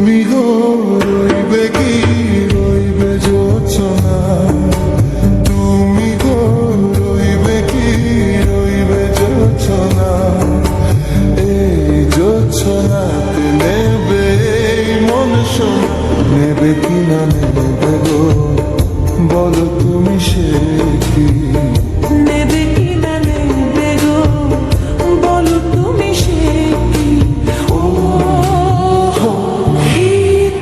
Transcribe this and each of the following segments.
তুমি গো রইবে কি রইবে জোছনা, তুমি গো রইবে কি রইবে জোছনা, এই জোছনাতে নেবে এই মন সোনা, নেবে কি না নেবে গো বলো তুমি সে কি, নেবে কি না নেবে গো বলো তুমি সে কি। ও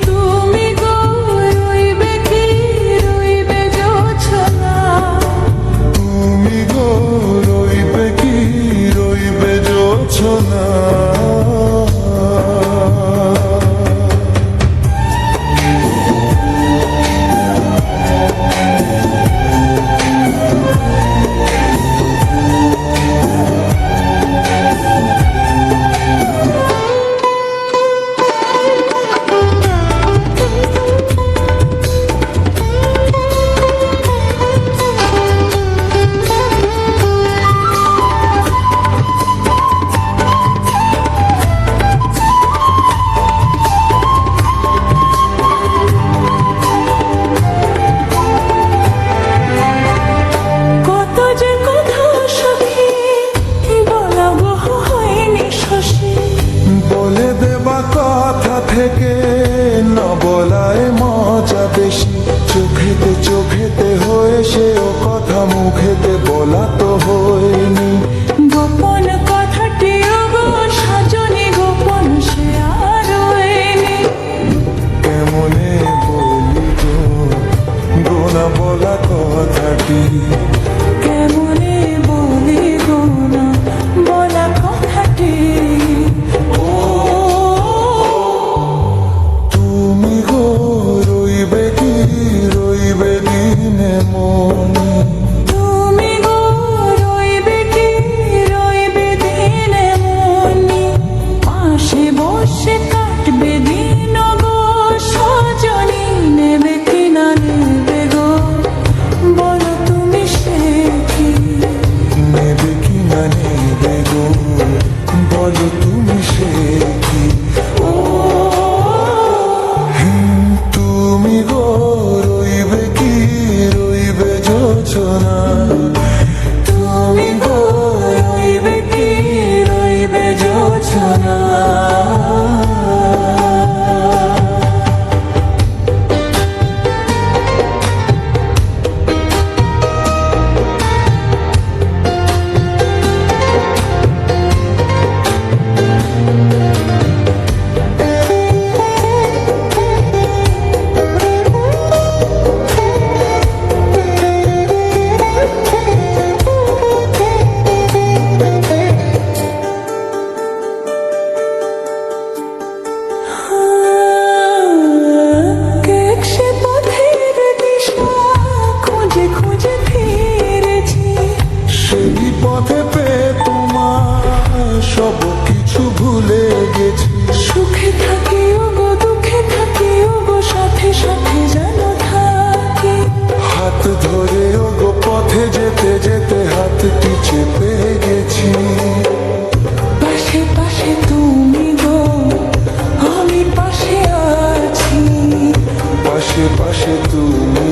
তুমি গো রইবে কি রইবে জোছনা, তুমি গো রইবে কি রইবে জোছনা। কত যে কথা সখী বলা বহু হয়নি শশী, বলে দেবা কথা থেকে না বলায় মজা বেশি, চোখেতে চোখেতে হয়ে সে ও কথা মুখেতে বলা তো হয়নি, গোপন কথাটিও গো সাজনি গোপন সে আর হয়নি। কেমনে বলি গো গোনা বলা কথাটি, কেমনে বলি গো না বলা কথাটি। ও তুমি গো রইবে কি রইবে দিনে মনে, তুমি গো রইবে কি রইবে দিনে মনি, পাশে বসে কাটবে দিন গো সজনি, নেবে কি না নেবে গো বলো তুমি সে কি, নেবে কি না নেবে গো বলো তুমি সে কি। ও তুমি গো রইবে কি রইবে জোছনা, তুমি গো রইবে কি রইবে জোছনা। সে পথের দিশা খুঁজে খুঁজে ফিরেছি, সেই পথে পেয়ে তোমার সব কিছু ভুলে গেছি, সুখে থাকি ও গো দুঃখে থাকি ও গো সাথে সাথে যেন থাকি, হাত ধরে ও গো পথে যেতে যেতে হাতটি চেপে গেছি, পাশে পাশে তুমি গো আমি পাশে আছি, পাশে পাশে তুমি